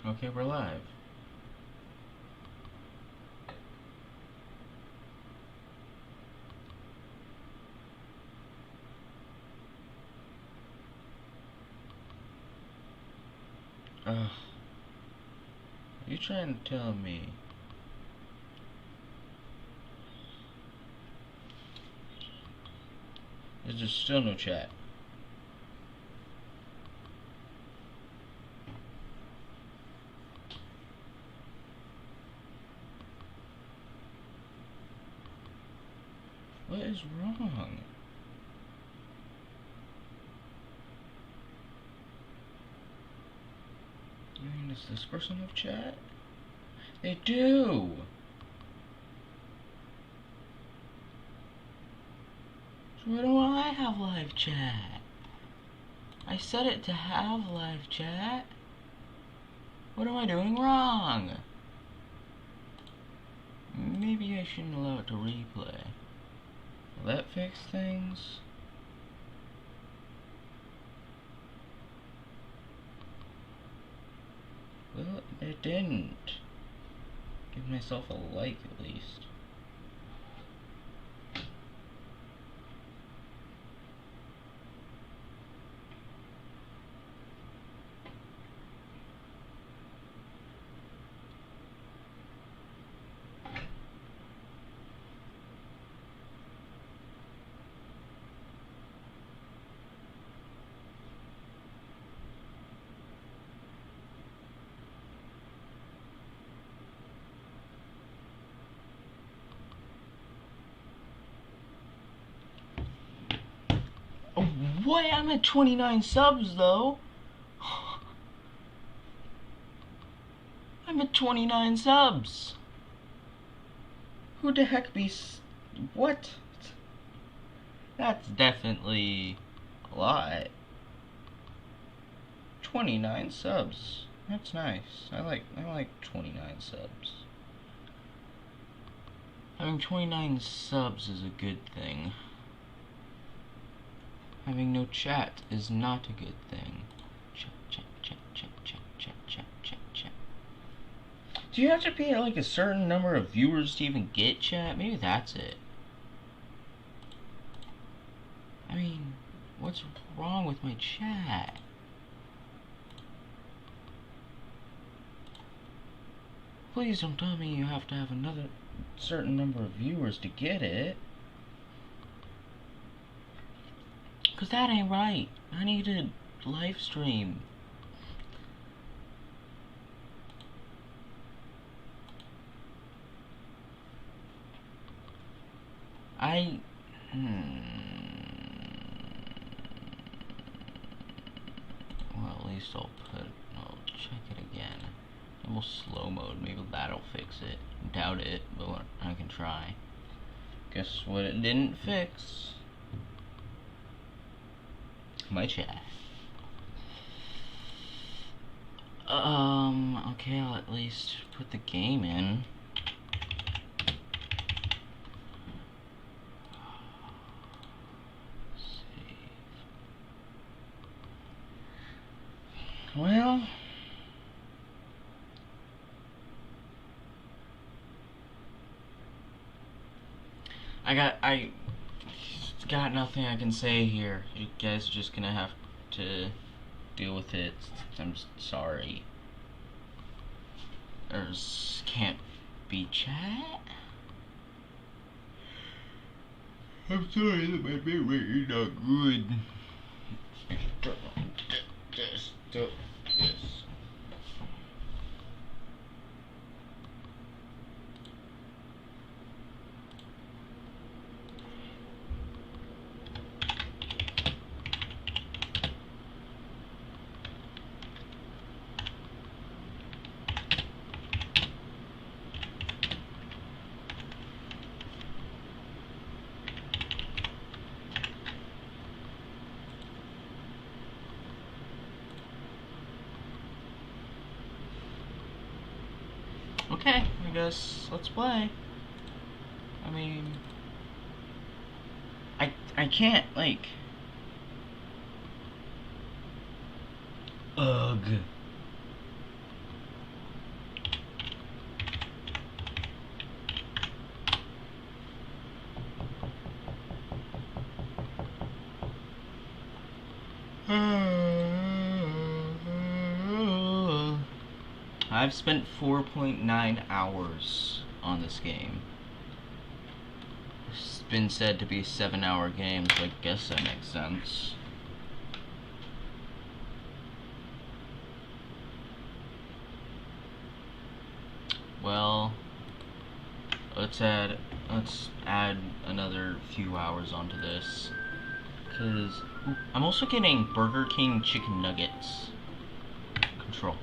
Okay, we're live. Ugh. Are you trying to tell me there's still no chat? What is wrong? I mean, does this person have chat? They do! So why don't I have live chat? I set it to have live chat. What am I doing wrong? Maybe I shouldn't allow it to replay. Will that fix things? Well, it didn't. Give myself a like at least. Oh, what? I'm at 29 subs though. I'm at 29 subs. Who the heck what? That's definitely a lot. 29 subs. That's nice. I like 29 subs. Having 29 subs is a good thing. Having no chat is not a good thing. Chat. Do you have to be at like a certain number of viewers to even get chat? Maybe that's it. I mean, what's wrong with my chat? Please don't tell me you have to have another certain number of viewers to get it. 'Cause that ain't right. I need a live stream. Well, at least I'll check it again. And we'll slow mode. Maybe that'll fix it. Doubt it, but I can try. Guess what it didn't fix? My chat. Okay, I'll at least put the game in. Well, I got nothing I can say here. You guys are just gonna have to deal with it. I'm sorry. There's can't be chat. I'm sorry that my bitrate is not good. This. Okay, I guess let's play. I mean, I can't, like, ugh. I've spent 4.9 hours on this game. It's been said to be a 7-hour game, so I guess that makes sense. Well, let's add another few hours onto this, because I'm also getting Burger King chicken nuggets. Control.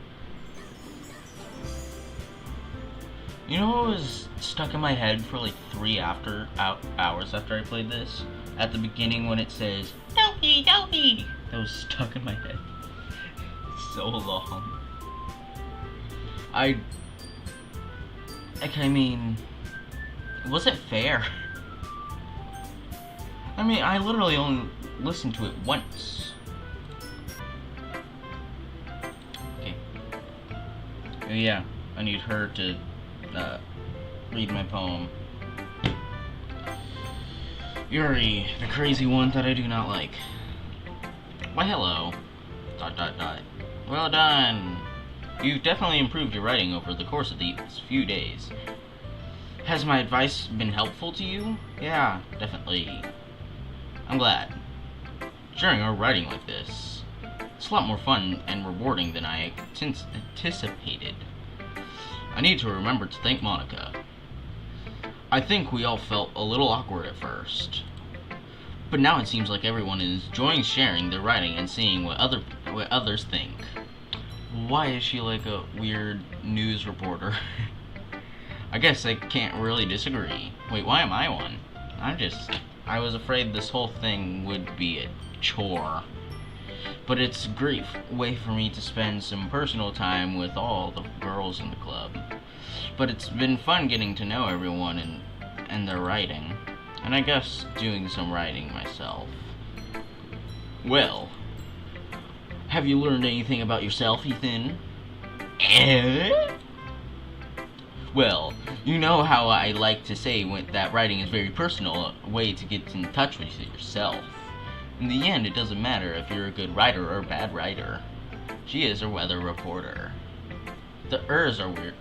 You know what was stuck in my head for like 3 hours after I played this? At the beginning when it says, "Doki, Doki!" That was stuck in my head. So long. I mean, was it fair? I mean, I literally only listened to it once. Okay. Oh, yeah, I need her to read my poem. Yuri, the crazy one that I do not like. Why, hello. ... Well done. You've definitely improved your writing over the course of these few days. Has my advice been helpful to you? Yeah, definitely. I'm glad. Sharing our writing like this, it's a lot more fun and rewarding than I anticipated. I need to remember to thank Monica. I think we all felt a little awkward at first, but now it seems like everyone is enjoying sharing their writing and seeing what others think. Why is she like a weird news reporter? I guess I can't really disagree. Wait, why am I one? I was afraid this whole thing would be a chore. But it's a great way for me to spend some personal time with all the girls in the club. But it's been fun getting to know everyone and their writing. And I guess doing some writing myself. Well, have you learned anything about yourself, Ethan? Well, you know how I like to say that writing is very personal, a way to get in touch with yourself. In the end, it doesn't matter if you're a good writer or a bad writer. She is a weather reporter. The ers are weird.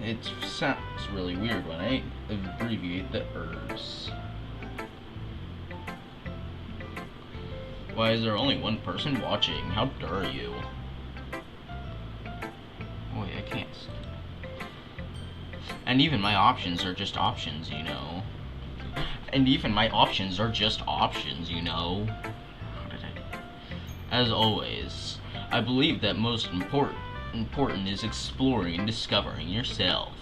It sounds really weird when I abbreviate the ers. Why is there only one person watching? How dare you? Wait, I can't. And even my options are just options, you know. As always, I believe that most important is exploring and discovering yourself.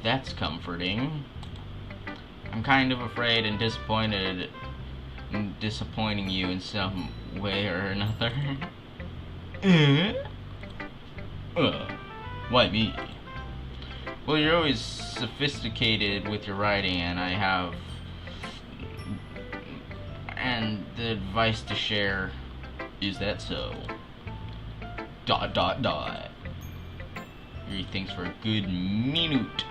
That's comforting. I'm kind of afraid and disappointed in disappointing you in some way or another. Why me? Well, you're always sophisticated with your writing, and the advice to share. Is that so? ... He thinks for a good minute.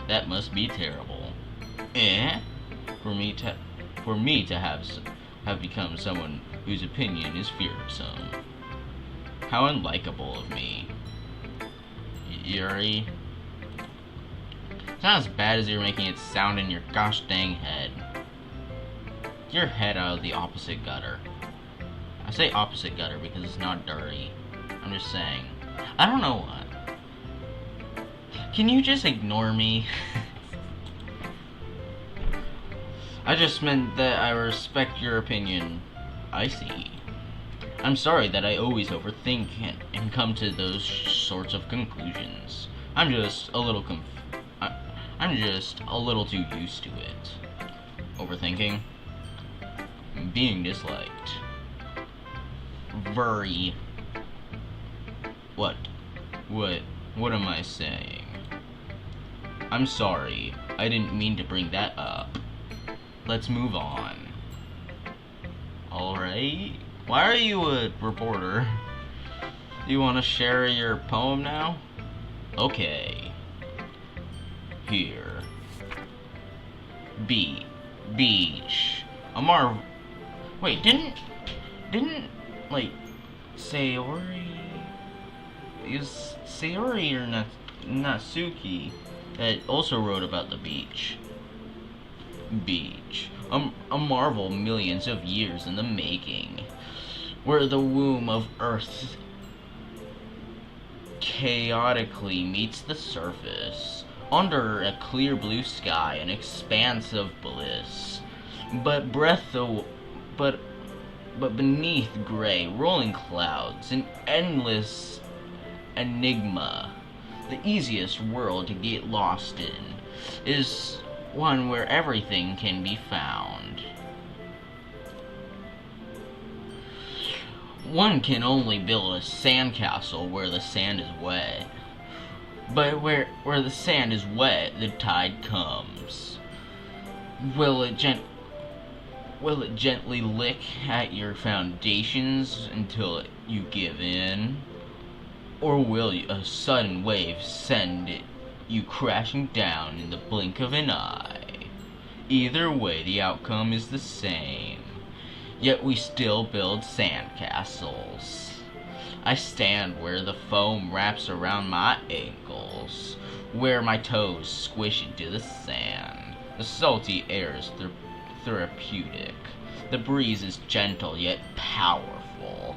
That must be terrible. For me to have become someone whose opinion is fearsome. How unlikable of me. Yuri. It's not as bad as you're making it sound in your gosh dang head. Get your head out of the opposite gutter. I say opposite gutter because it's not dirty. I'm just saying. I don't know what. Can you just ignore me? I just meant that I respect your opinion. I see. I'm sorry that I always overthink and come to those sorts of conclusions. I'm just a little too used to it. Overthinking. Being disliked. Very. What am I saying? I'm sorry. I didn't mean to bring that up. Let's move on. Alright. Why are you a reporter? You want to share your poem now? Okay. Here. Beach. Wait, didn't, like, Sayori it was Sayori or Natsuki that also wrote about the beach. A marvel millions of years in the making, where the womb of Earth chaotically meets the surface, under a clear blue sky, an expanse of bliss, but beneath gray, rolling clouds, an endless enigma. The easiest world to get lost in is one where everything can be found. One can only build a sandcastle where the sand is wet. But where the sand is wet, the tide comes. Will it gently lick at your foundations until you give in? Or will a sudden wave send you crashing down in the blink of an eye? Either way, the outcome is the same. Yet we still build sandcastles. I stand where the foam wraps around my ankles, where my toes squish into the sand. The salty air is therapeutic. The breeze is gentle yet powerful.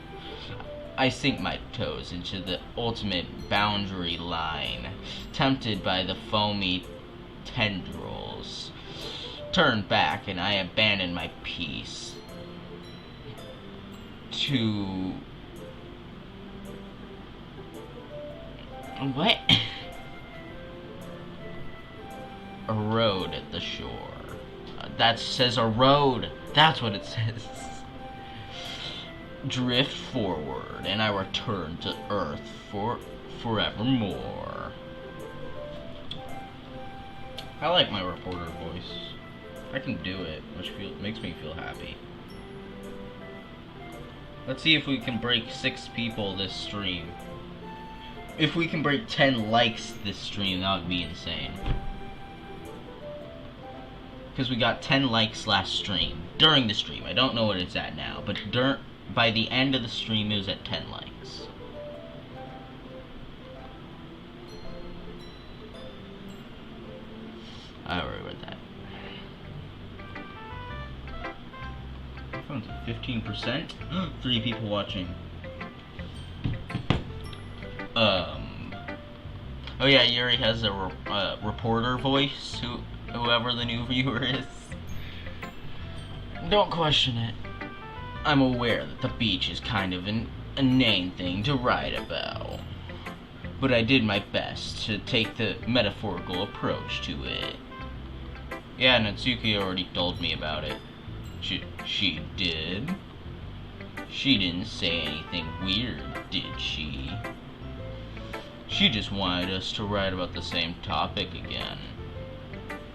I sink my toes into the ultimate boundary line, tempted by the foamy tendrils. Turn back and I abandon my peace to... What? A road at the shore. That says a road. That's what it says. Drift forward, and I return to Earth forevermore. I like my reporter voice. I can do it, which makes me feel happy. Let's see if we can break 6 people this stream. If we can break 10 likes this stream, that would be insane. Because we got 10 likes last stream. During the stream. I don't know what it's at now. But by the end of the stream, it was at 10 likes. I already read that. My phone's at 15%. 3 people watching. Oh yeah, Yuri has a reporter voice, whoever the new viewer is. Don't question it. I'm aware that the beach is kind of an inane thing to write about. But I did my best to take the metaphorical approach to it. Yeah, Natsuki already told me about it. She did? She didn't say anything weird, did she? She just wanted us to write about the same topic again.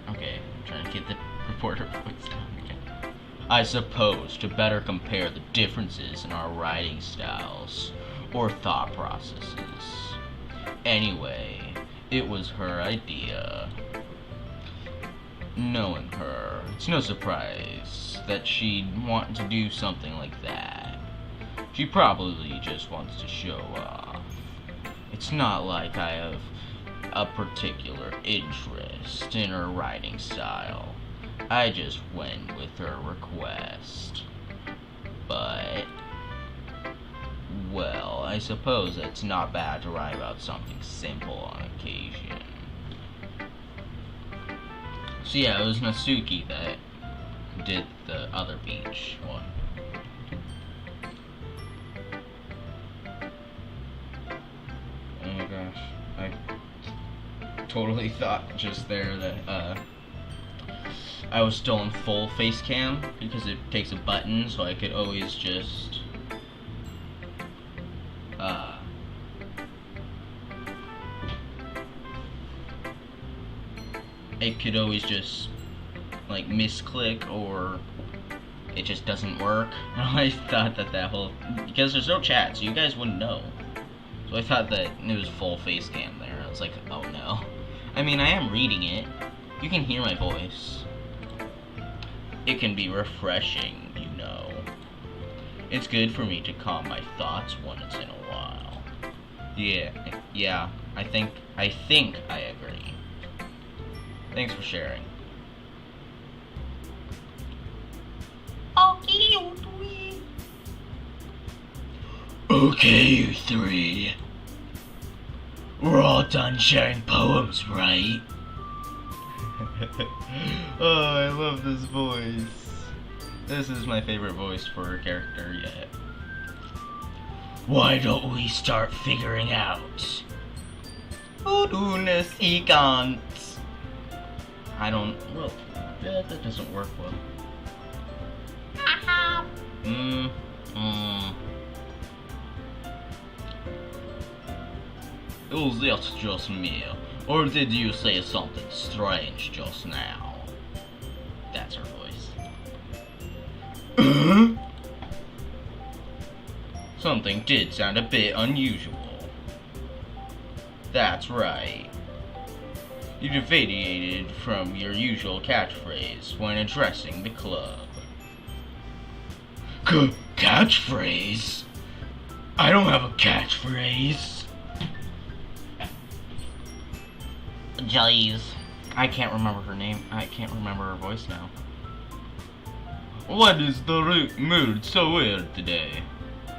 Okay, I'm trying to get the reporter voice down again. I suppose to better compare the differences in our writing styles or thought processes. Anyway, it was her idea. Knowing her, it's no surprise that she'd want to do something like that. She probably just wants to show off. It's not like I have a particular interest in her writing style. I just went with her request. But, well, I suppose it's not bad to write about something simple on occasion. So yeah, it was Natsuki that did the other beach one. Oh my gosh, I totally thought just there that I was still in full face cam because it takes a button, so I could always just like misclick, or it just doesn't work. I thought that whole, because there's no chat, so you guys wouldn't know. So I thought that it was full face cam there. I was like, oh no. I mean, I am reading it. You can hear my voice. It can be refreshing, you know. It's good for me to calm my thoughts once in a while. Yeah, I think I agree. Thanks for sharing. Okay, you three. Okay, you three. We're all done sharing poems, right? Oh, I love this voice. This is my favorite voice for a character yet. Why don't we start figuring out? Udunes igant. I don't. Well, that doesn't work well. Was that just me? Or did you say something strange just now? That's her voice. Something did sound a bit unusual. That's right. You deviated from your usual catchphrase when addressing the club. Catchphrase? I don't have a catchphrase. Jeez. I can't remember her name. I can't remember her voice now. What is the mood so weird today?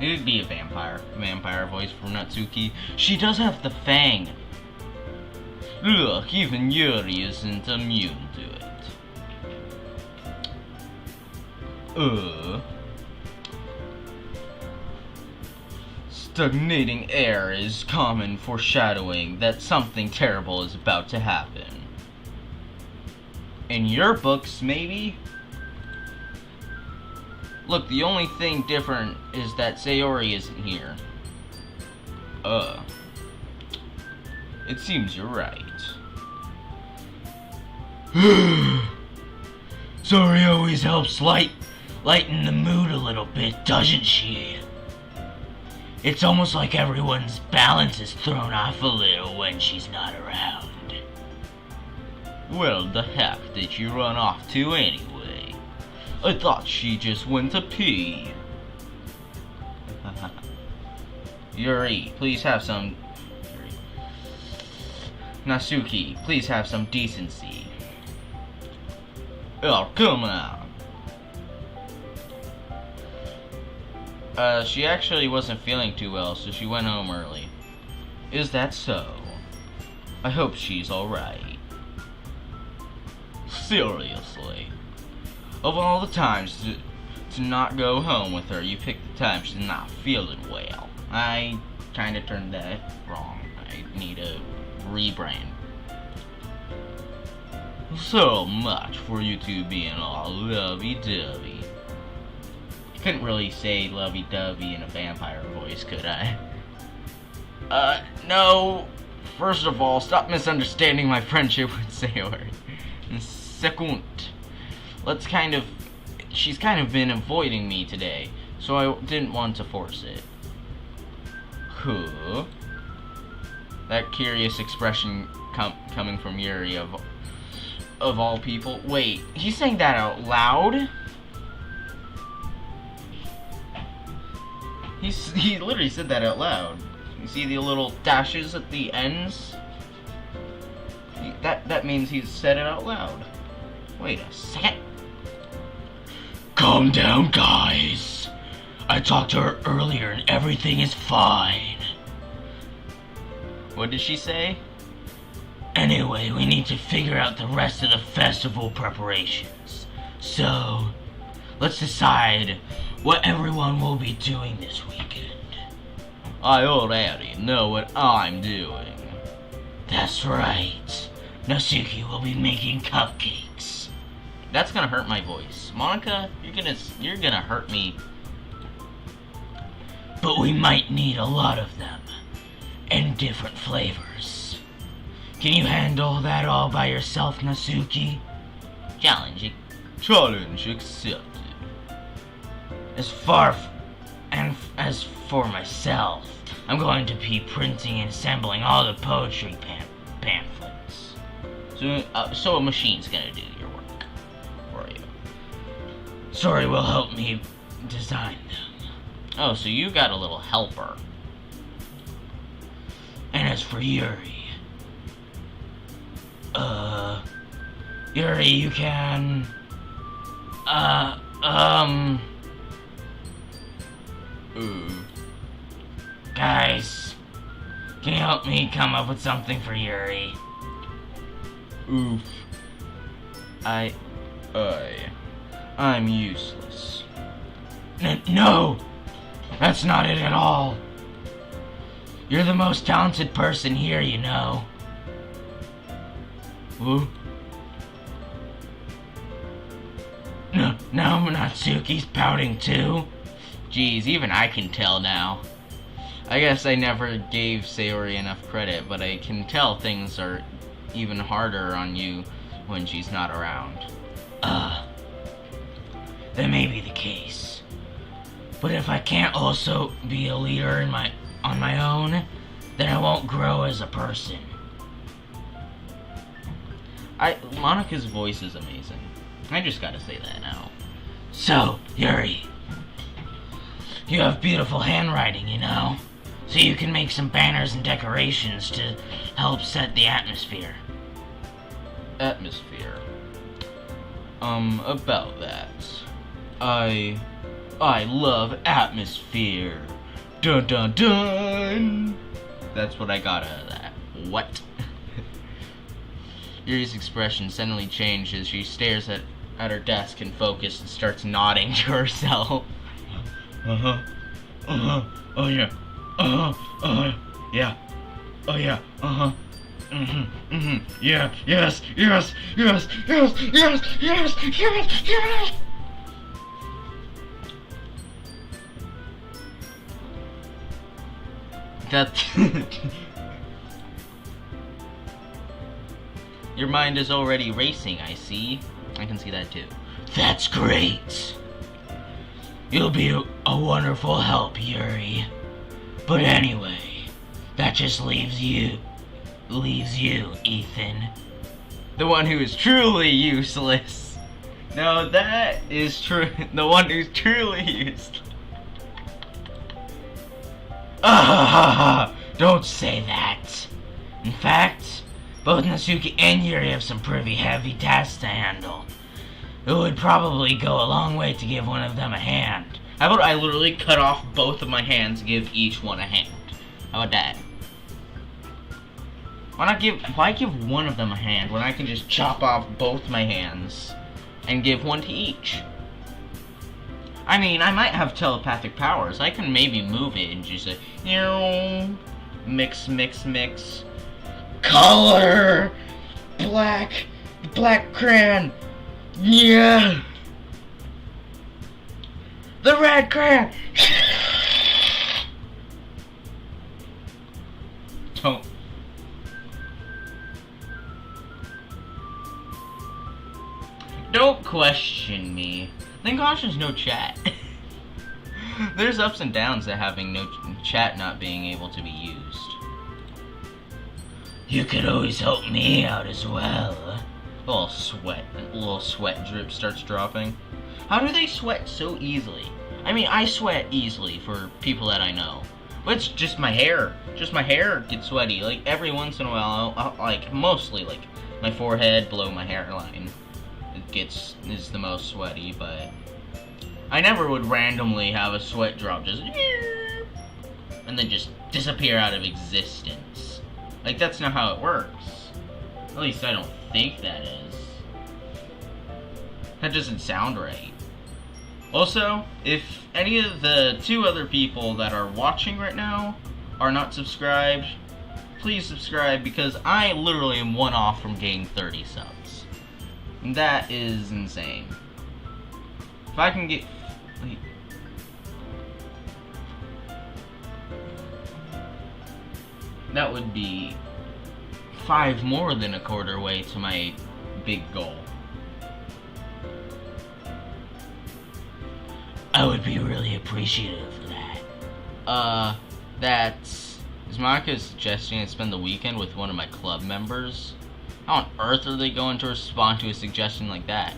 It'd be a vampire voice from Natsuki. She does have the fang. Look, even Yuri isn't immune to it. Stagnating air is common foreshadowing that something terrible is about to happen. In your books, maybe? Look, the only thing different is that Sayori isn't here. It seems you're right. Sayori always helps lighten the mood a little bit, doesn't she? It's almost like everyone's balance is thrown off a little when she's not around. Well, the heck did you run off to anyway? I thought she just went to pee. Yuri, please have some... Natsuki, please have some decency. Oh, come on. She actually wasn't feeling too well, so she went home early. Is that so? I hope she's alright. Seriously. Of all the times to not go home with her, you picked the time she's not feeling well. I kinda turned that wrong. I need a rebrand. So much for you two being all lovey-dovey. Couldn't really say lovey-dovey in a vampire voice, could I? No. First of all, stop misunderstanding my friendship with Sayori. And second, she's kind of been avoiding me today, so I didn't want to force it. Huh? That curious expression coming from Yuri of all people. Wait, he's saying that out loud? He literally said that out loud. You see the little dashes at the ends? That means he said it out loud. Wait a second. Calm down, guys. I talked to her earlier and everything is fine. What did she say? Anyway, we need to figure out the rest of the festival preparations. So, let's decide what everyone will be doing this weekend. I already know what I'm doing. That's right. Natsuki will be making cupcakes. That's gonna hurt my voice. Monica, you're gonna hurt me. But we might need a lot of them. And different flavors. Can you handle that all by yourself, Natsuki? Challenge accepted. As for myself, I'm going to be printing and assembling all the poetry pamphlets. So a machine's gonna do your work for you. Sayori will help me design them. Oh, so you got a little helper. And as for Yuri, Yuri, you can, guys, can you help me come up with something for Yuri? Oof. I'm useless. No! That's not it at all. You're the most talented person here, you know. Ooh. No, now Natsuki's pouting too. Geez, even I can tell now. I guess I never gave Sayori enough credit, but I can tell things are even harder on you when she's not around. That may be the case. But if I can't also be a leader on my own, then I won't grow as a person. Monica's voice is amazing. I just gotta say that now. So, Yuri, you have beautiful handwriting, you know? So you can make some banners and decorations to help set the atmosphere. Atmosphere. About that. I love atmosphere. Dun dun dun! That's what I got out of that. What? Yuri's expression suddenly changed as she stares at her desk and focus and starts nodding to herself. Oh yeah. Yeah. Oh yeah. Yeah. Yes. That. Your mind is already racing, I see. I can see that too. That's great. You'll be a wonderful help, Yuri. But anyway, that just leaves you, Ethan. The one who is truly useless. No, that is true. The one who's truly useless. Don't say that. In fact, both Natsuki and Yuri have some pretty heavy tasks to handle. It would probably go a long way to give one of them a hand. How about I literally cut off both of my hands and give each one a hand? How about that? Why give one of them a hand when I can just chop off both my hands and give one to each? I mean, I might have telepathic powers. I can maybe move it and just say, mix. Color! Black crayon! Yeah! The red crayon! Don't question me. Then caution's no chat. There's ups and downs to having no chat not being able to be used. You could always help me out as well. A little sweat drip starts dropping. How do they sweat so easily? I mean, I sweat easily for people that I know. But it's just my hair. Just my hair gets sweaty. Like, every once in a while, mostly, like, my forehead below my hairline is the most sweaty, but I never would randomly have a sweat drop just and then just disappear out of existence. Like, that's not how it works. At least I don't think that is. That doesn't sound right. Also, if any of the 2 other people that are watching right now are not subscribed, please subscribe, because I literally am 1 off from getting 30 subs. That is insane. If I can get... Wait. That would be 5 more than a quarter way to my big goal. I would be really appreciative of that. Is Monica suggesting I spend the weekend with one of my club members? How on earth are they going to respond to a suggestion like that?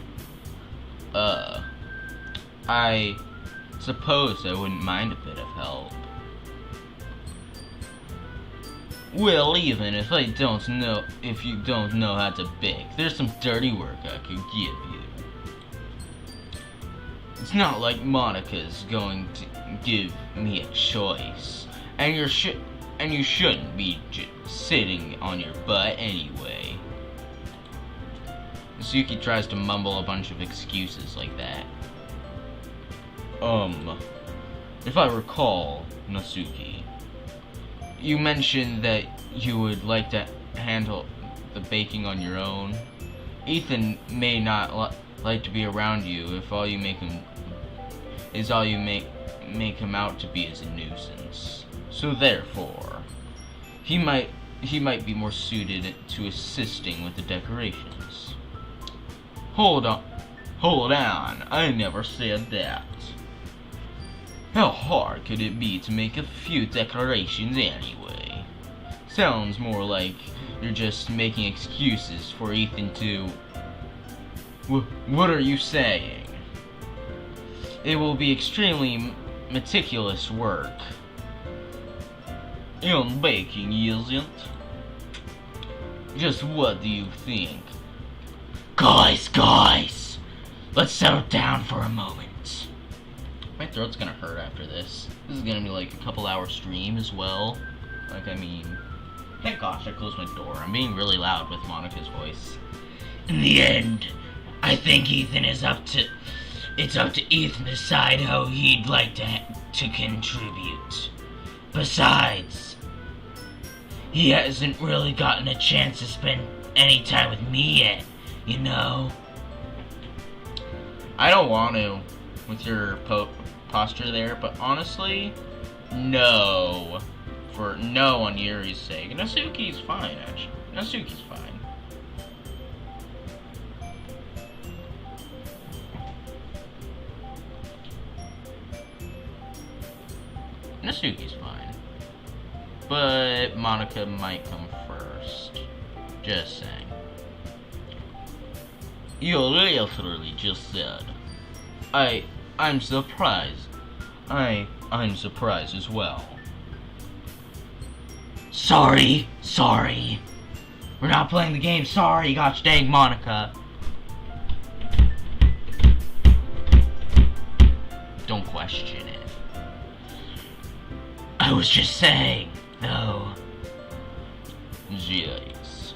I suppose I wouldn't mind a bit of help. Well, even if you don't know how to bake, there's some dirty work I could give you. It's not like Monica's going to give me a choice, and you shouldn't be sitting on your butt anyway. Suki tries to mumble a bunch of excuses like that. If I recall, Nasuki, you mentioned that you would like to handle the baking on your own. Ethan may not like to be around you if all you make him out to be as a nuisance. So therefore, he might be more suited to assisting with the decorations. Hold on, I never said that. How hard could it be to make a few decorations anyway? Sounds more like you're just making excuses for Ethan to... What are you saying? It will be extremely meticulous work. In baking, isn't? Just what do you think? Guys! Let's settle down for a moment. My throat's gonna hurt after this. This is gonna be like a couple-hour stream as well. Thank gosh I closed my door. I'm being really loud with Monica's voice. In the end, I think it's up to Ethan to decide how he'd like to contribute. Besides, he hasn't really gotten a chance to spend any time with me yet, you know? I don't want to, with your posture there, but honestly, no. For no on Yuri's sake. Nasuki's fine, actually. Nasuki's fine. Nasuki's fine. But Monica might come first. Just saying. You literally just said. I'm surprised. I'm surprised as well. Sorry. We're not playing the game. Sorry, gosh dang, Monica. Don't question it. I was just saying, though. Jeez.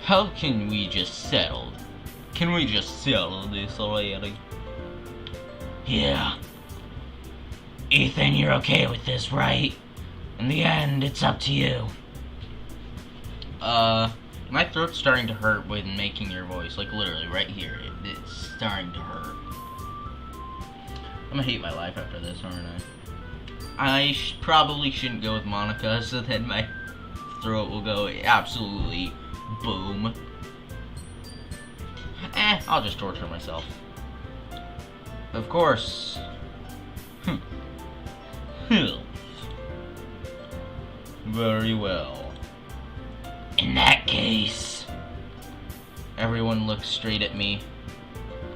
How can we just settle? Can we just settle this already? Yeah. Ethan, you're okay with this, right? In the end, it's up to you. My throat's starting to hurt with making your voice. Like, literally, right here. It's starting to hurt. I'm gonna hate my life after this, aren't I? I probably shouldn't go with Monica, so then my throat will go absolutely boom. I'll just torture myself. Of course. Very well. In that case... Everyone looks straight at me.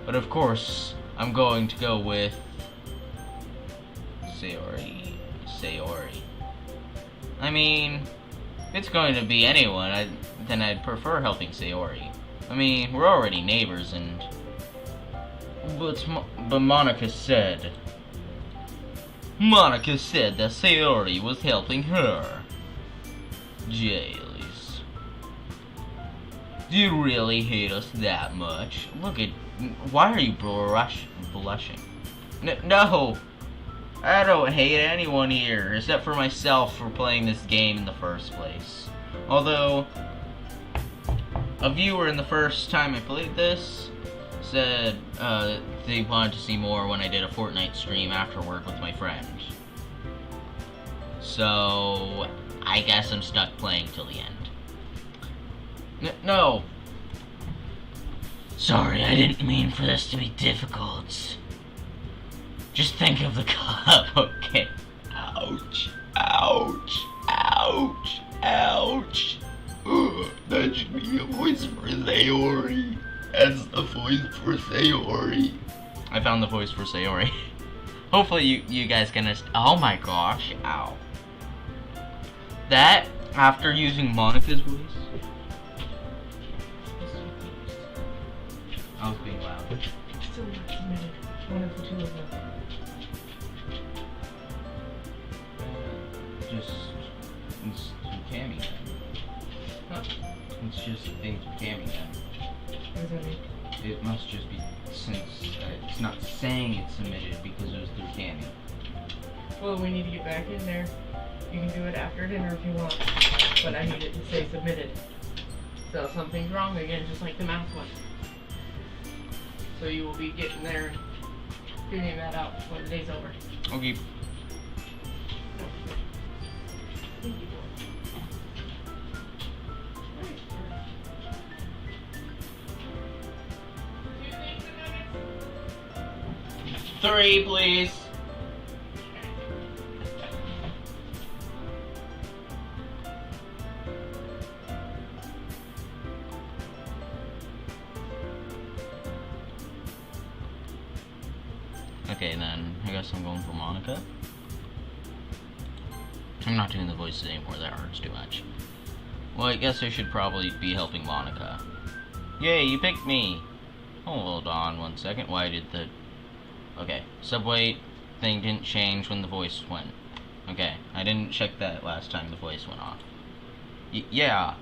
But of course, I'm going to go with... Sayori. I mean, if it's going to be anyone, then I'd prefer helping Sayori. I mean, we're already neighbors and... But Monica said that Sayori was helping her. Jailies. Do you really hate us that much? Why are you blushing? No! I don't hate anyone here, except for myself for playing this game in the first place. Although, a viewer in the first time I played this said they wanted to see more when I did a Fortnite stream after work with my friend. So, I guess I'm stuck playing till the end. No! Sorry, I didn't mean for this to be difficult. Just think of the cup, okay? Ouch. That should be a voice for Sayori. That's the voice for Sayori. I found the voice for Sayori. Hopefully you guys can... Oh my gosh, ow. That After using Monica's voice? I was being loud. Still not submitted. One of the two of them. Just it's Cammy then. Huh? It's just things with Cammy then. What does that mean? It must just be since it's not saying it's submitted because it was through Cammy. Well, we need to get back in there. You can do it after dinner if you want, but I need it to say submitted. So something's wrong again, just like the math one. So you will be getting there and figuring that out when the day's over. Okay. Thank you. 3, please. Okay, then I guess I'm going for Monica. I'm not doing the voices anymore, that hurts too much. Well, I guess I should probably be helping Monica. Yay, you picked me! Hold on 1 second, why did the... Okay, subway thing didn't change when the voice went. Okay, I didn't check that last time the voice went off. Yeah.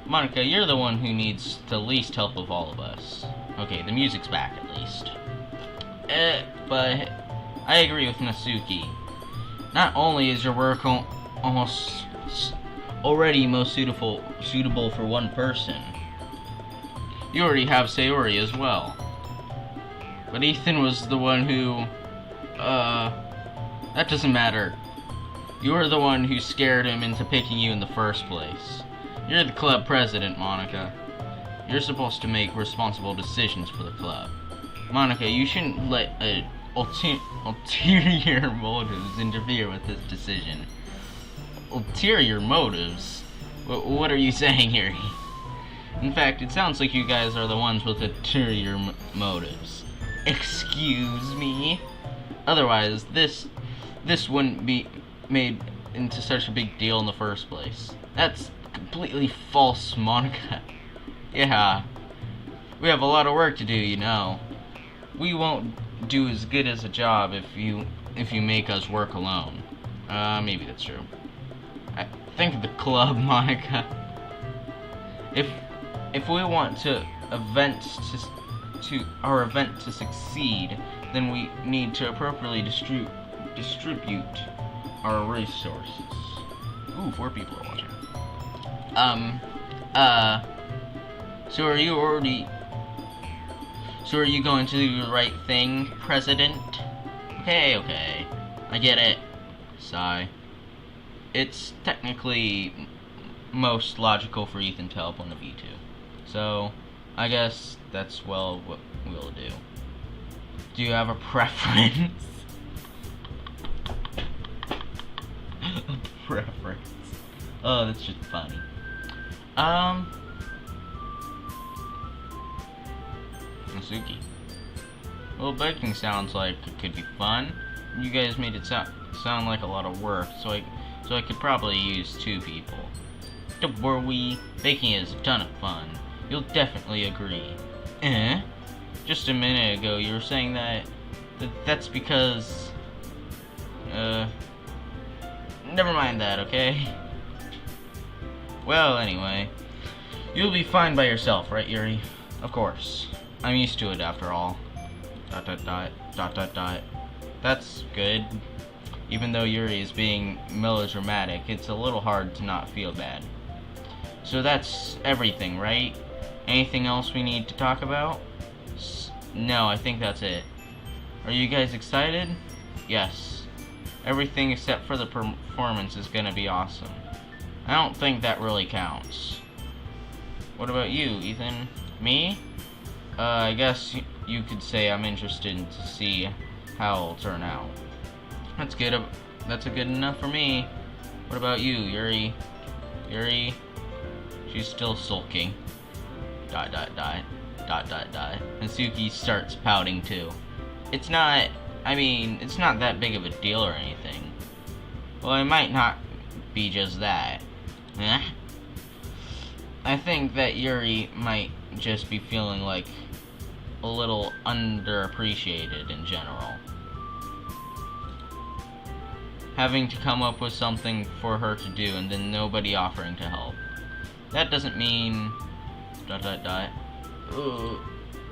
Monica, you're the one who needs the least help of all of us. Okay, the music's back at least. But I agree with Nasuki. Not only is your work almost already most suitable for one person, you already have Sayori as well. But Ethan was the one who, that doesn't matter. You're the one who scared him into picking you in the first place. You're the club president, Monica. You're supposed to make responsible decisions for the club. Monica, you shouldn't let ulterior motives interfere with this decision. Ulterior motives? What are you saying here? In fact, it sounds like you guys are the ones with ulterior motives. Excuse me? Otherwise, this wouldn't be made into such a big deal in the first place. That's completely false, Monica. Yeah, we have a lot of work to do, you know. We won't do as good as a job if you make us work alone. Maybe that's true. Think of the club, Monica. If we want our event to succeed, then we need to appropriately distribute our resources. Ooh, 4 people are watching. So are you going to do the right thing, President? Okay, I get it. Sigh. It's technically most logical for Ethan to help one of you two. So, I guess that's, well, what we'll do. Do you have a preference? A preference. Oh, that's just funny. Nasuki. Well, baking sounds like it could be fun. You guys made it sound like a lot of work, so I could probably use 2 people. Don't worry, baking is a ton of fun. You'll definitely agree. Just a minute ago you were saying that's because... Never mind that, okay? Well, anyway. You'll be fine by yourself, right, Yuri? Of course. I'm used to it after all. ... That's good. Even though Yuri is being melodramatic, it's a little hard to not feel bad. So that's everything, right? Anything else we need to talk about? No, I think that's it. Are you guys excited? Yes. Everything except for the performance is gonna be awesome. I don't think that really counts. What about you, Ethan? Me? I guess you could say I'm interested to see how it'll turn out. That's good. That's good enough for me. What about you, Yuri? Yuri? She's still sulking. ... Nasuki starts pouting too. It's not that big of a deal or anything. Well, it might not be just that. Eh? I think that Yuri might just be feeling like a little underappreciated in general. Having to come up with something for her to do and then nobody offering to help. That doesn't mean... ... Ooh.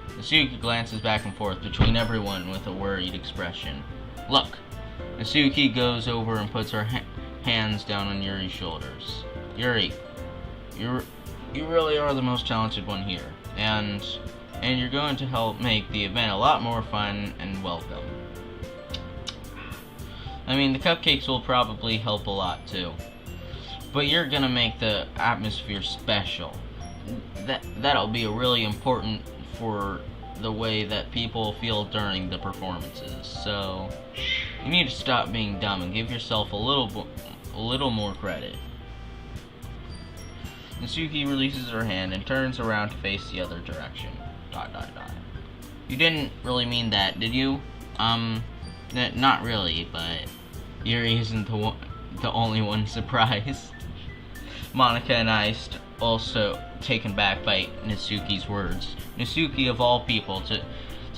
Nasuki glances back and forth between everyone with a worried expression. Look! Nasuki goes over and puts her hands down on Yuri's shoulders. Yuri, you really are the most talented one here, and you're going to help make the event a lot more fun and welcome. I mean, the cupcakes will probably help a lot too, but you're gonna make the atmosphere special. That'll be really important for the way that people feel during the performances. So you need to stop being dumb and give yourself a little more credit. Nasuki releases her hand and turns around to face the other direction. ... You didn't really mean that, did you? Not really, but Yuri isn't the only one surprised. Monica and I also taken back by Nasuki's words. Nasuki, of all people, to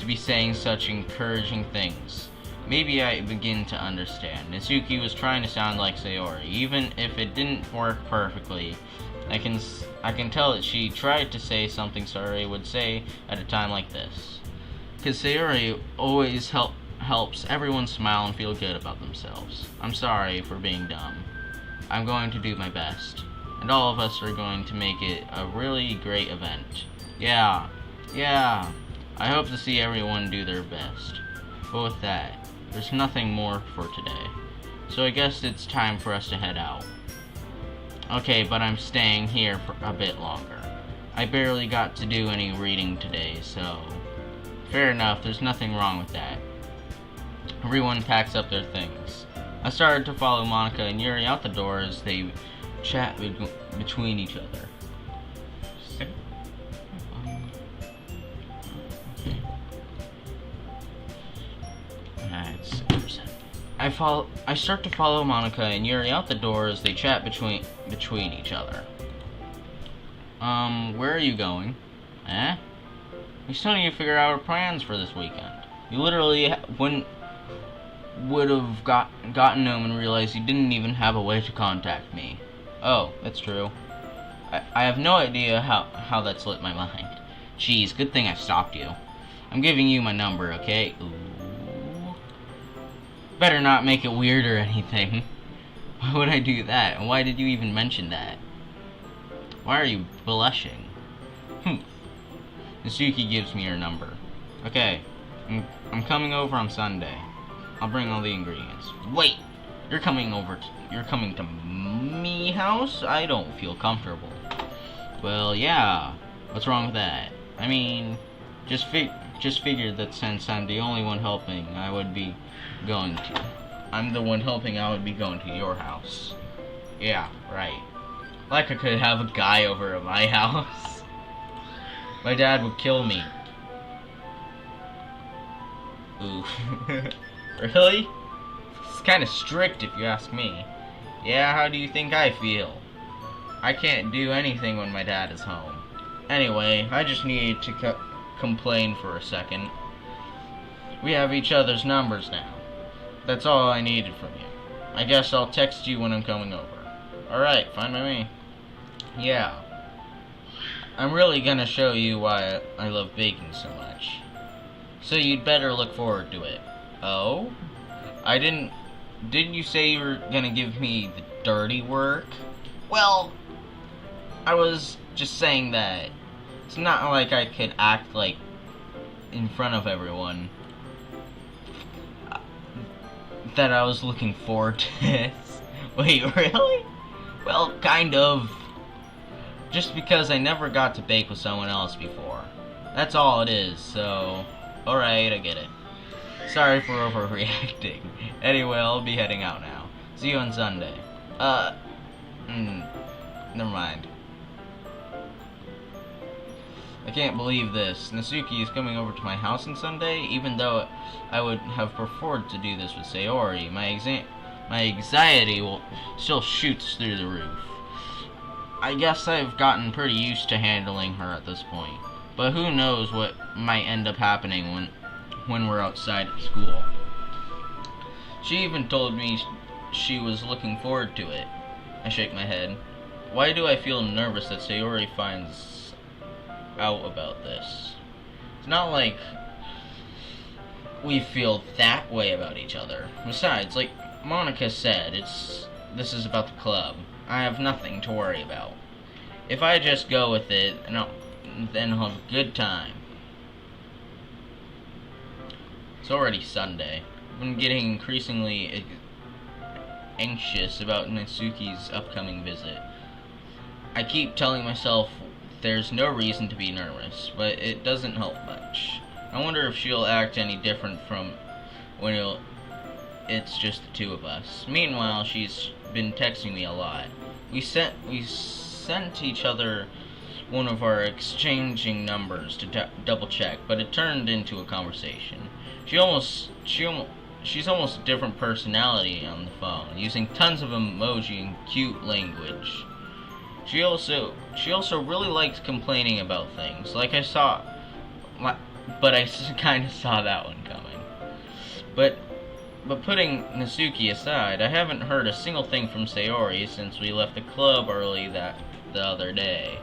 be saying such encouraging things. Maybe I begin to understand. Nasuki was trying to sound like Sayori, even if it didn't work perfectly. I can tell that she tried to say something Sayori would say at a time like this. Because Sayori always helps everyone smile and feel good about themselves. I'm sorry for being dumb. I'm going to do my best. And all of us are going to make it a really great event. Yeah. I hope to see everyone do their best. But with that, there's nothing more for today. So I guess it's time for us to head out. Okay, but I'm staying here for a bit longer. I barely got to do any reading today, so... Fair enough, there's nothing wrong with that. Everyone packs up their things. I started to follow Monica and Yuri out the door as they chat between each other. It's 6%. I start to follow Monica and Yuri out the door as they chat between each other. Where are you going? Eh? We still need to figure out our plans for this weekend. You literally would have gotten home and realized you didn't even have a way to contact me. Oh, that's true. I have no idea how that slipped my mind. Jeez, good thing I stopped you. I'm giving you my number, okay? Ooh. Better not make it weird or anything. Why would I do that? And why did you even mention that? Why are you blushing? Nasuki gives me her number. Okay, I'm coming over on Sunday. I'll bring all the ingredients. Wait! You're coming to me house? I don't feel comfortable. Well, yeah. What's wrong with that? I mean, just figured that since I'm the only one helping, I would be going to your house. Yeah, right. Like I could have a guy over at my house. My dad would kill me. Ooh. Really? It's kind of strict if you ask me. Yeah, how do you think I feel? I can't do anything when my dad is home. Anyway, I just needed to complain for a second. We have each other's numbers now. That's all I needed from you. I guess I'll text you when I'm coming over. Alright, fine by me. Yeah. I'm really gonna show you why I love baking so much. So you'd better look forward to it. Oh? Didn't you say you were gonna give me the dirty work? Well, I was just saying that it's not like I could act like in front of everyone that I was looking forward to this. Wait, really? Well, kind of. Just because I never got to bake with someone else before. That's all it is, so... Alright, I get it. Sorry for overreacting. Anyway, I'll be heading out now. See you on Sunday. Never mind. I can't believe this. Nasuki is coming over to my house on Sunday, even though I would have preferred to do this with Sayori. My anxiety still shoots through the roof. I guess I've gotten pretty used to handling her at this point. But who knows what might end up happening when we're outside at school. She even told me she was looking forward to it. I shake my head. Why do I feel nervous that Sayori finds out about this? It's not like we feel that way about each other. Besides, like Monica said, this is about the club. I have nothing to worry about. If I just go with it, then I'll have a good time. It's already Sunday. I've been getting increasingly anxious about Natsuki's upcoming visit. I keep telling myself there's no reason to be nervous, but it doesn't help much. I wonder if she'll act any different from when it's just the two of us. Meanwhile, she's been texting me a lot. We sent each other one of our exchanging numbers to double check, but it turned into a conversation. She's almost a different personality on the phone, using tons of emoji and cute language. She also really likes complaining about things, but I kind of saw that one coming. But putting Natsuki aside, I haven't heard a single thing from Sayori since we left the club early the other day.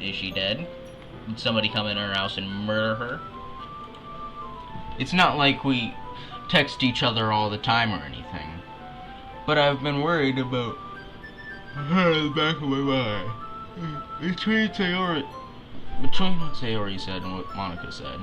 Is she dead? Did somebody come in her house and murder her? It's not like we text each other all the time or anything, but I've been worried about her in the back of my mind. Between what Sayori said and what Monica said.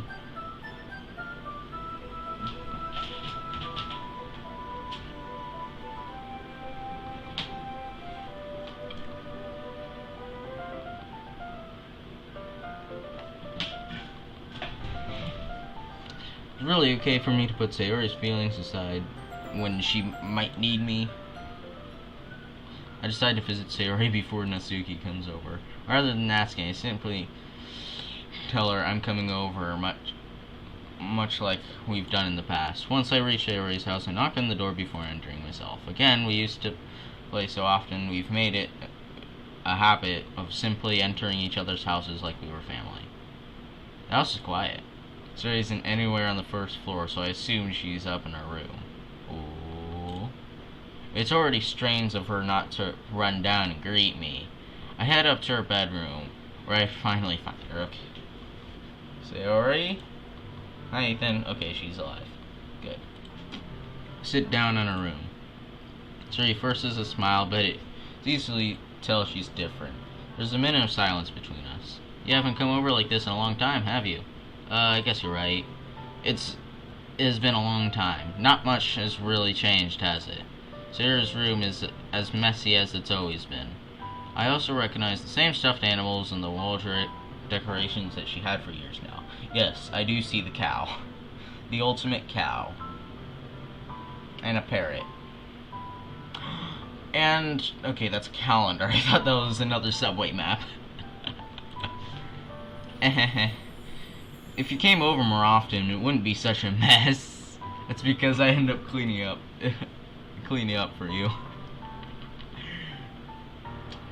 It's really okay for me to put Sayori's feelings aside when she might need me. I decide to visit Sayori before Natsuki comes over. Rather than asking, I simply tell her I'm coming over, much like we've done in the past. Once I reach Sayori's house, I knock on the door before entering myself. Again, we used to play so often, we've made it a habit of simply entering each other's houses like we were family. The house is quiet. Sayori isn't anywhere on the first floor, so I assume she's up in her room. Ooh. It's already strange of her not to run down and greet me. I head up to her bedroom, where I finally find her. Okay. Sayori? Hi, Ethan. Okay, she's alive. Good. Sit down in her room. Sayori first is a smile, but it's easily tell she's different. There's a minute of silence between us. You haven't come over like this in a long time, have you? I guess you're right. It has been a long time. Not much has really changed, has it? Sarah's room is as messy as it's always been. I also recognize the same stuffed animals and the wall decorations that she had for years now. Yes, I do see the cow. The ultimate cow. And a parrot. And, okay, that's a calendar. I thought that was another subway map. If you came over more often, it wouldn't be such a mess. That's because I end up cleaning up for you.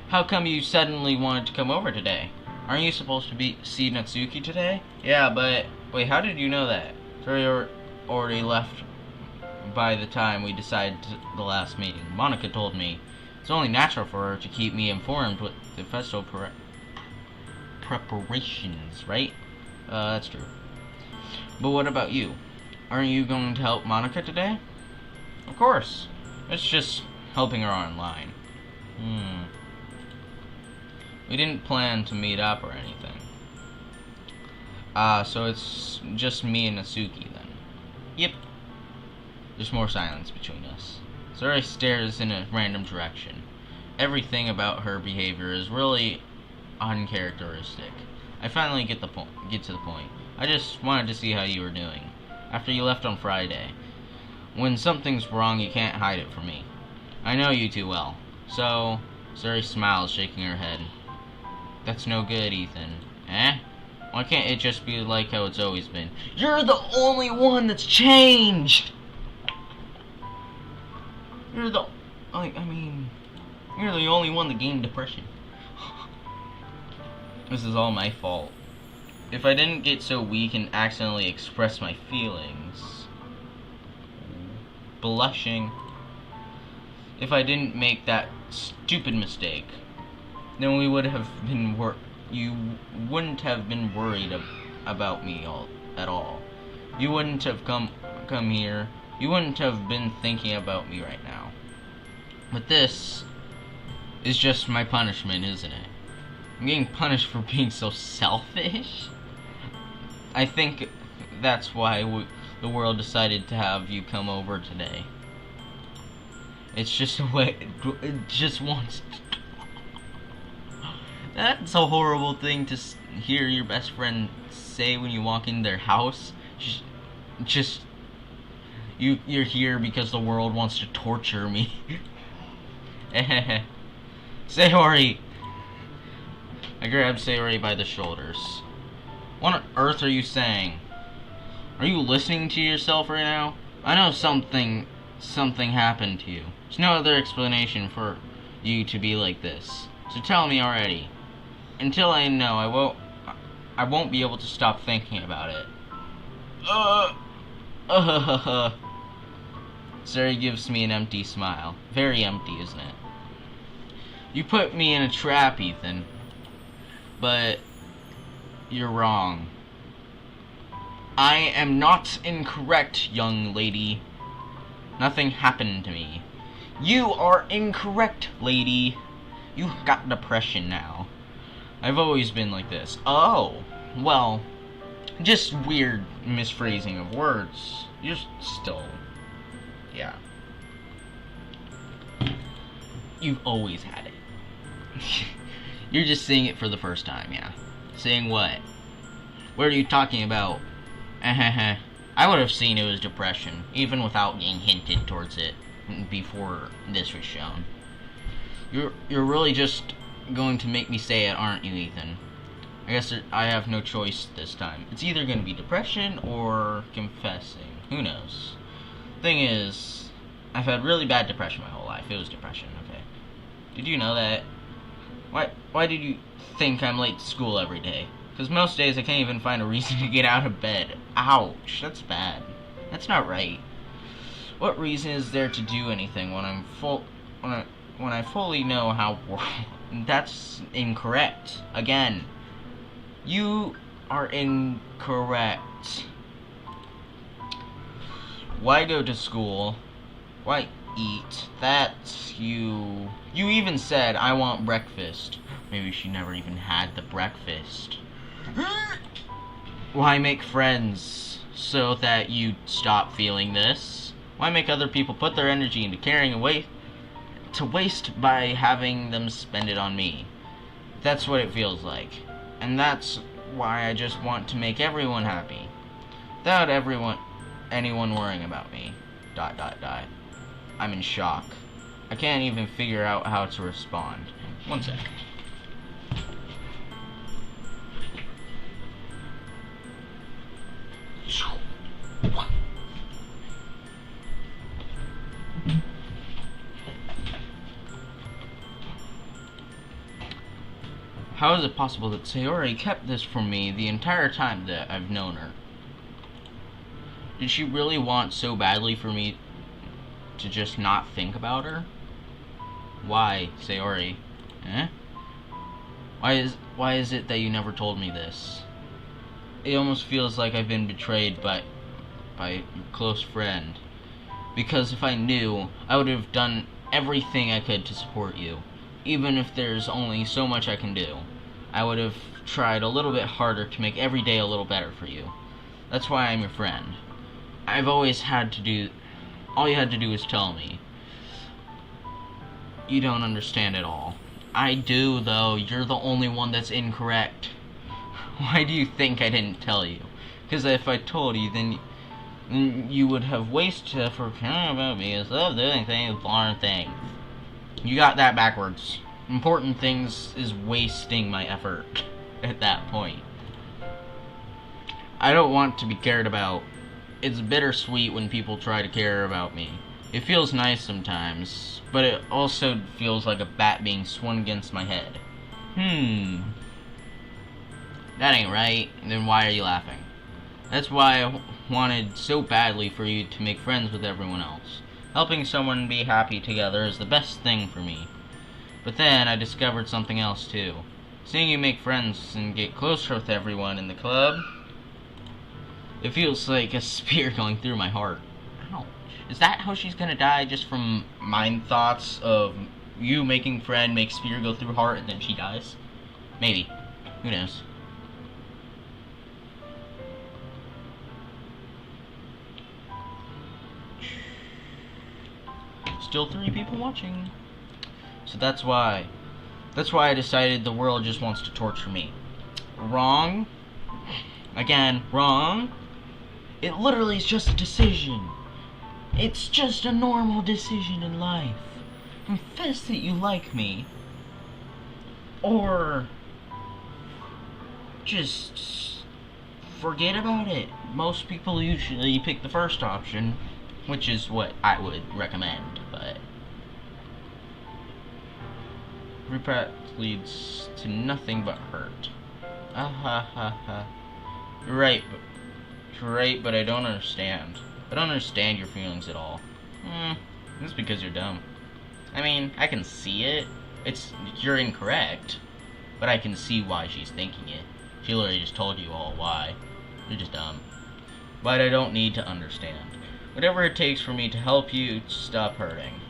How come you suddenly wanted to come over today? Aren't you supposed to see Natsuki today? Yeah, but wait, how did you know that? Sorry, already left by the time we decided the last meeting. Monica told me it's only natural for her to keep me informed with the festival preparations, right? That's true. But what about you? Aren't you going to help Monica today? Of course. It's just helping her online. We didn't plan to meet up or anything. So it's just me and Natsuki then. Yep. There's more silence between us. Sayori stares in a random direction. Everything about her behavior is really uncharacteristic. I finally get to the point. I just wanted to see how you were doing. After you left on Friday. When something's wrong, you can't hide it from me. I know you too well. So, Sayori smiles, shaking her head. That's no good, Ethan. Eh? Why can't it just be like how it's always been? You're the only one that's changed! You're the only one that gained depression. This is all my fault. If I didn't get so weak and accidentally express my feelings, blushing, if I didn't make that stupid mistake, then we would have been you wouldn't have been worried about me at all. You wouldn't have come here. You wouldn't have been thinking about me right now. But this is just my punishment, isn't it? I'm getting punished for being so selfish. I think that's why the world decided to have you come over today. It's just a way. It just wants to. That's a horrible thing to hear your best friend say when you walk in their house. You're here because the world wants to torture me. Sayori! I grabbed Sayori by the shoulders. What on earth are you saying? Are you listening to yourself right now? I know something happened to you. There's no other explanation for you to be like this. So tell me already. Until I know, I won't be able to stop thinking about it. Sayori gives me an empty smile. Very empty, isn't it? You put me in a trap, Ethan. But you're wrong. I am not incorrect, young lady. Nothing happened to me. You are incorrect, lady. You got depression now. I've always been like this. Oh, well, just weird misphrasing of words. You're still, yeah. You've always had it. You're just saying it for the first time, yeah. Saying what? What are you talking about? I would have seen it was depression, even without being hinted towards it before this was shown. You're really just going to make me say it, aren't you, Ethan? I guess I have no choice this time. It's either going to be depression or confessing. Who knows? Thing is, I've had really bad depression my whole life. It was depression, okay. Did you know that? Why did you think I'm late to school every day? Because most days I can't even find a reason to get out of bed. Ouch, that's bad. That's not right. What reason is there to do anything when I fully know how? That's incorrect. Again, you are incorrect. Why go to school? Why eat? That's you. You even said, I want breakfast. Maybe she never even had the breakfast. Why make friends so that you stop feeling this? Why make other people put their energy into carrying away to waste by having them spend it on me? That's what it feels like. And that's why I just want to make everyone happy. Without anyone worrying about me. ... I'm in shock. I can't even figure out how to respond. One sec. How is it possible that Sayori kept this from me the entire time that I've known her? Did she really want so badly for me to just not think about her? Why, Sayori? Eh? Why is it that you never told me this? It almost feels like I've been betrayed by a close friend. Because if I knew, I would have done everything I could to support you. Even if there's only so much I can do. I would have tried a little bit harder to make every day a little better for you. That's why I'm your friend. I've always had to do... All you had to do was tell me. You don't understand at all. I do, though. You're the only one that's incorrect. Why do you think I didn't tell you? Because if I told you, then you would have wasted effort caring about me instead of doing things, important things. You got that backwards. Important things is wasting my effort at that point. I don't want to be cared about. It's bittersweet when people try to care about me. It feels nice sometimes, but it also feels like a bat being swung against my head. That ain't right. Then why are you laughing? That's why I wanted so badly for you to make friends with everyone else. Helping someone be happy together is the best thing for me. But then I discovered something else too. Seeing you make friends and get closer with everyone in the club, it feels like a spear going through my heart. Ouch. Is that how she's gonna die? Just from mind thoughts of you making friend, make spear go through heart, and then she dies? Maybe. Who knows? Still 3 people watching. So that's why I decided the world just wants to torture me. Wrong. Again, wrong. It literally is just a decision. It's just a normal decision in life. Confess that you like me. Or just forget about it. Most people usually pick the first option, which is what I would recommend, but every path leads to nothing but hurt. You're right, but I don't understand. I don't understand your feelings at all. That's because you're dumb. I mean, I can see it. You're incorrect, but I can see why she's thinking it. She literally just told you all why. You're just dumb. But I don't need to understand. Whatever it takes for me to help you stop hurting.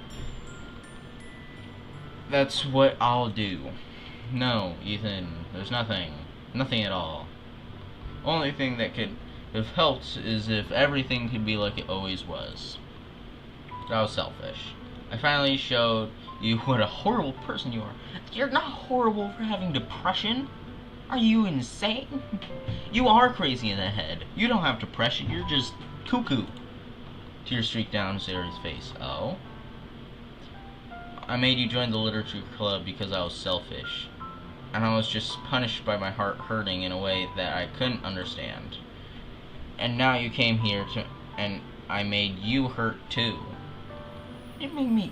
That's what I'll do. No, Ethan, there's nothing. Nothing at all. Only thing that could have helped is if everything could be like it always was. That was selfish. I finally showed you what a horrible person you are. You're not horrible for having depression. Are you insane? You are crazy in the head. You don't have depression, you're just cuckoo. Tears streaked down Sayori's face. Oh? I made you join the literature club because I was selfish. And I was just punished by my heart hurting in a way that I couldn't understand. And now you came here and I made you hurt too. It made me...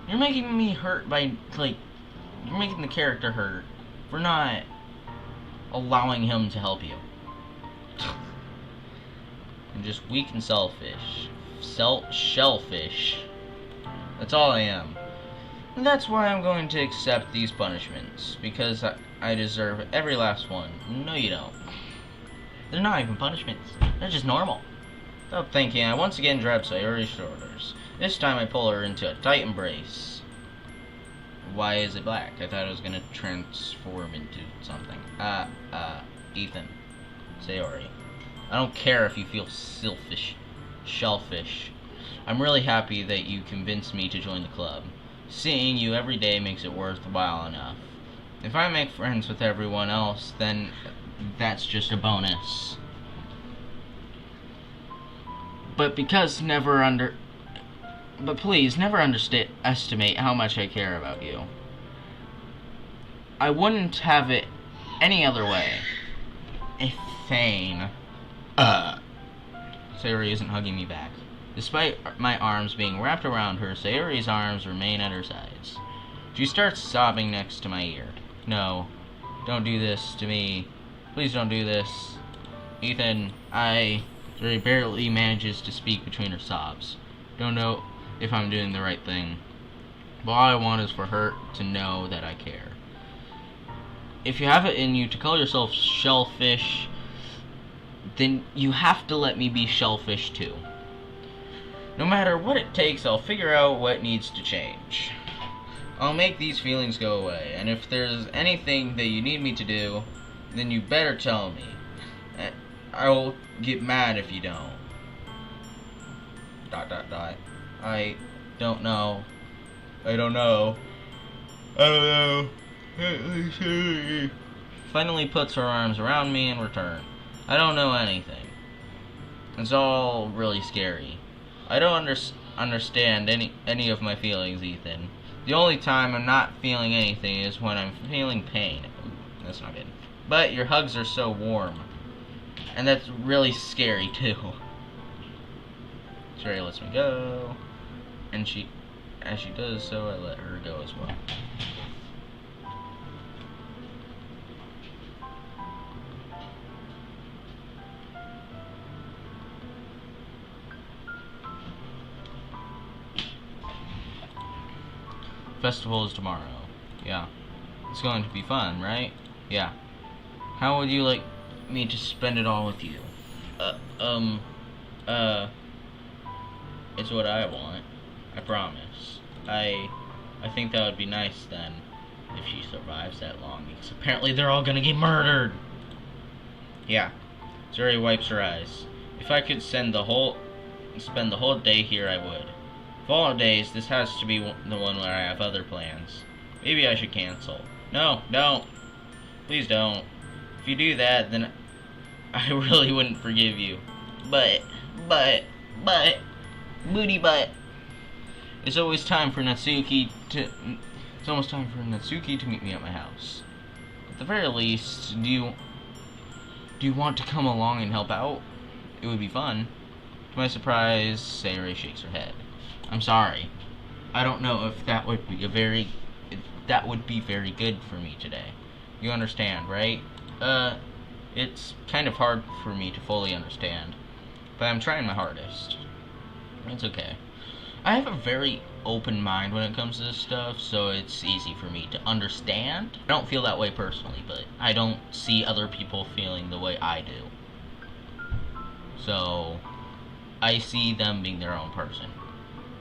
You're making me hurt by, like... You're making the character hurt for not allowing him to help you. I'm just weak and selfish. Shellfish. That's all I am. And that's why I'm going to accept these punishments. Because I deserve every last one. No, you don't. They're not even punishments. They're just normal. Without thinking, I once again grab Sayori's shoulders. This time I pull her into a tight embrace. Why is it black? I thought it was going to transform into something. Ethan. Sayori. I don't care if you feel shellfish. I'm really happy that you convinced me to join the club. Seeing you every day makes it worthwhile enough. If I make friends with everyone else, then that's just a bonus. But please never underestimate how much I care about you. I wouldn't have it any other way. Thane. Sayori isn't hugging me back. Despite my arms being wrapped around her, Sayori's arms remain at her sides. She starts sobbing next to my ear. No, don't do this to me. Please don't do this. Ethan, Sayori barely manages to speak between her sobs. Don't know if I'm doing the right thing. But all I want is for her to know that I care. If you have it in you to call yourself shellfish, then you have to let me be shellfish too. No matter what it takes, I'll figure out what needs to change. I'll make these feelings go away, and if there's anything that you need me to do, then you better tell me. I will get mad if you don't. ... I don't know. Finally puts her arms around me in return. I don't know anything. It's all really scary. I don't understand any of my feelings, Ethan. The only time I'm not feeling anything is when I'm feeling pain. Ooh, that's not good. But your hugs are so warm. And that's really scary, too. Sayori lets me go. And as she does so, I let her go as well. Festival is tomorrow. Yeah. It's going to be fun, right? Yeah. How would you like me to spend it all with you? It's what I want. I promise. I think that would be nice then, if she survives that long, because apparently they're all gonna get murdered. Yeah. Zuri wipes her eyes. If I could spend the whole day here, I would. Of all days, this has to be the one where I have other plans. Maybe I should cancel. No, don't. Please don't. If you do that, then I really wouldn't forgive you. But, booty butt. It's almost time for Natsuki to meet me at my house. At the very least, do you want to come along and help out? It would be fun. To my surprise, Sayori shakes her head. I'm sorry. I don't know if that would be very good for me today. You understand, right? It's kind of hard for me to fully understand, but I'm trying my hardest. It's okay. I have a very open mind when it comes to this stuff, so it's easy for me to understand. I don't feel that way personally, but I don't see other people feeling the way I do. So, I see them being their own person.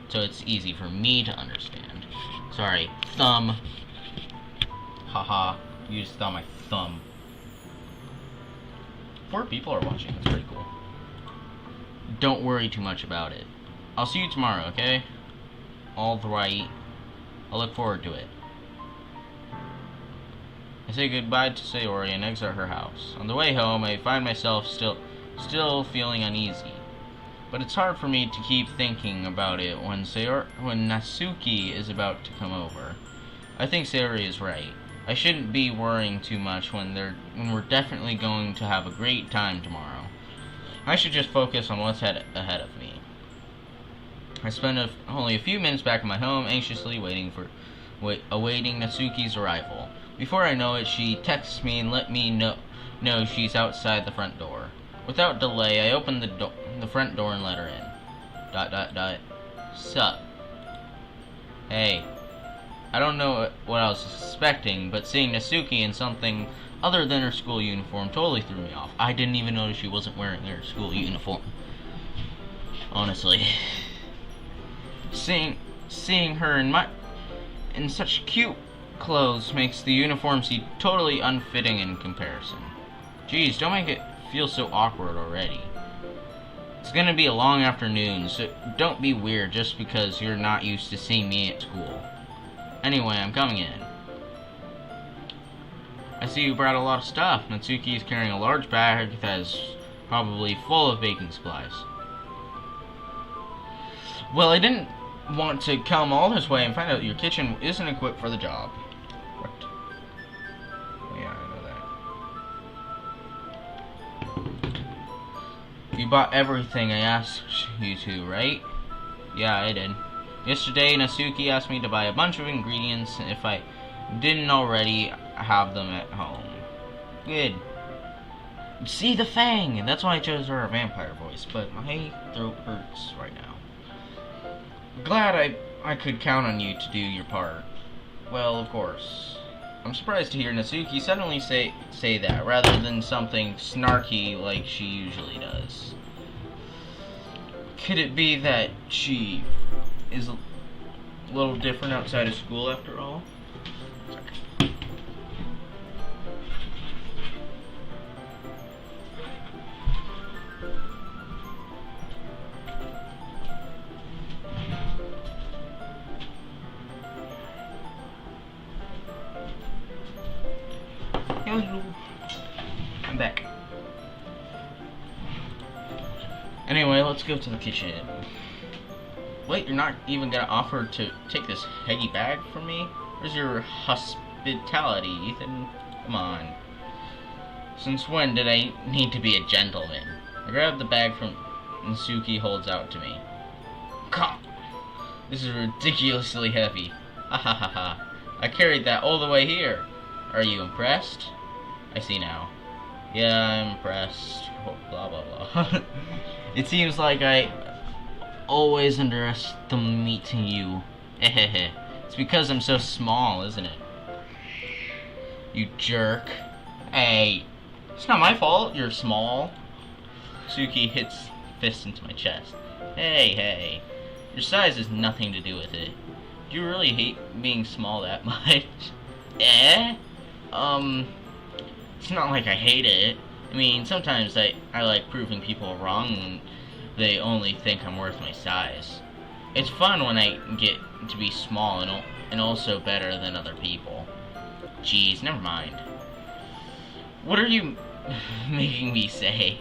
So it's easy for me to understand. Sorry, thumb. Haha, you just saw my thumb. 4 people are watching, that's pretty cool. Don't worry too much about it. I'll see you tomorrow, okay? Alright. I'll look forward to it. I say goodbye to Sayori and exit her house. On the way home, I find myself still feeling uneasy. But it's hard for me to keep thinking about it when Natsuki is about to come over. I think Sayori is right. I shouldn't be worrying too much when we're definitely going to have a great time tomorrow. I should just focus on what's ahead of me. I spend only a few minutes back in my home, anxiously awaiting Natsuki's arrival. Before I know it, she texts me and let me know she's outside the front door. Without delay, I open the front door and let her in. ... Sup? Hey. I don't know what I was suspecting, but seeing Natsuki in something other than her school uniform totally threw me off. I didn't even notice she wasn't wearing her school uniform. Honestly. Seeing her in such cute clothes makes the uniform seem totally unfitting in comparison. Jeez, don't make it feel so awkward already. It's gonna be a long afternoon, so don't be weird just because you're not used to seeing me at school. Anyway, I'm coming in. I see you brought a lot of stuff. Natsuki is carrying a large bag that is probably full of baking supplies. Well, I didn't want to come all this way and find out your kitchen isn't equipped for the job. What? Yeah, I know that. You bought everything I asked you to, right? Yeah, I did. Yesterday, Natsuki asked me to buy a bunch of ingredients if I didn't already have them at home. Good. See the fang! That's why I chose her vampire voice, but my throat hurts right now. Glad I could count on you to do your part. Well, of course. I'm surprised to hear Natsuki suddenly say that, rather than something snarky like she usually does. Could it be that she is a little different outside of school after all? Hello. I'm back. Anyway, let's go to the kitchen. Wait, you're not even gonna offer to take this heavy bag from me? Where's your hospitality, Ethan? Come on. Since when did I need to be a gentleman? I grab the bag from Natsuki holds out to me. This is ridiculously heavy. Ha ha ha ha. I carried that all the way here. Are you impressed? I see now. Yeah, I'm impressed. Blah blah blah. It seems like I always underestimate you. Hehehe. It's because I'm so small, isn't it? You jerk. Hey, it's not my fault. You're small. Suki hits fist into my chest. Hey. Your size has nothing to do with it. Do you really hate being small that much? Eh? It's not like I hate it. I mean, sometimes I like proving people wrong when they only think I'm worth my size. It's fun when I get to be small and also better than other people. Jeez, never mind. What are you making me say?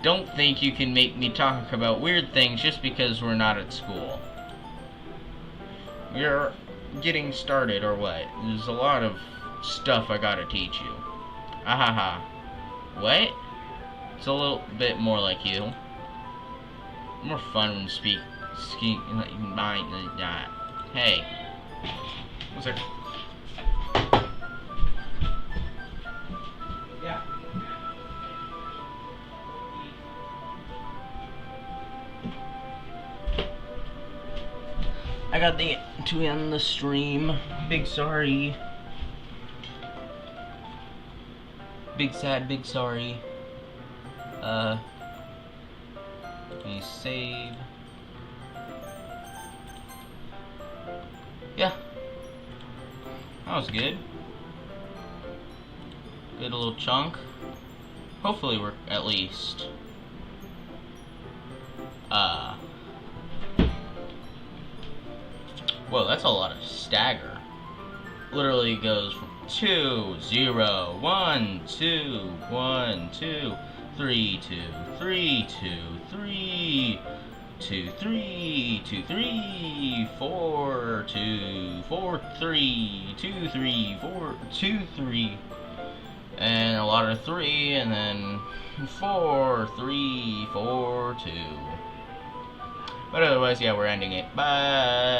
Don't think you can make me talk about weird things just because we're not at school. You're getting started or what? There's a lot of stuff I gotta teach you. Ahaha. What? It's a little bit more like you. More fun when speak like mine than that. Hey. What's that? Yeah. I got to end the stream. Big sorry. Big sad, big sorry. Please save. Yeah. That was good. Good little chunk. Hopefully we're at least whoa, that's a lot of stagger. Literally goes from 2, 0, 1, 2, 1, 2, 3, 2, 3, 2, 3, 2, 3, 2, 3, 4, 2, 4, 3, 2, 3, 4, 2, 3, and a lot of 3, and then 4, 3, 4, 2. But otherwise, yeah, we're ending it. Bye.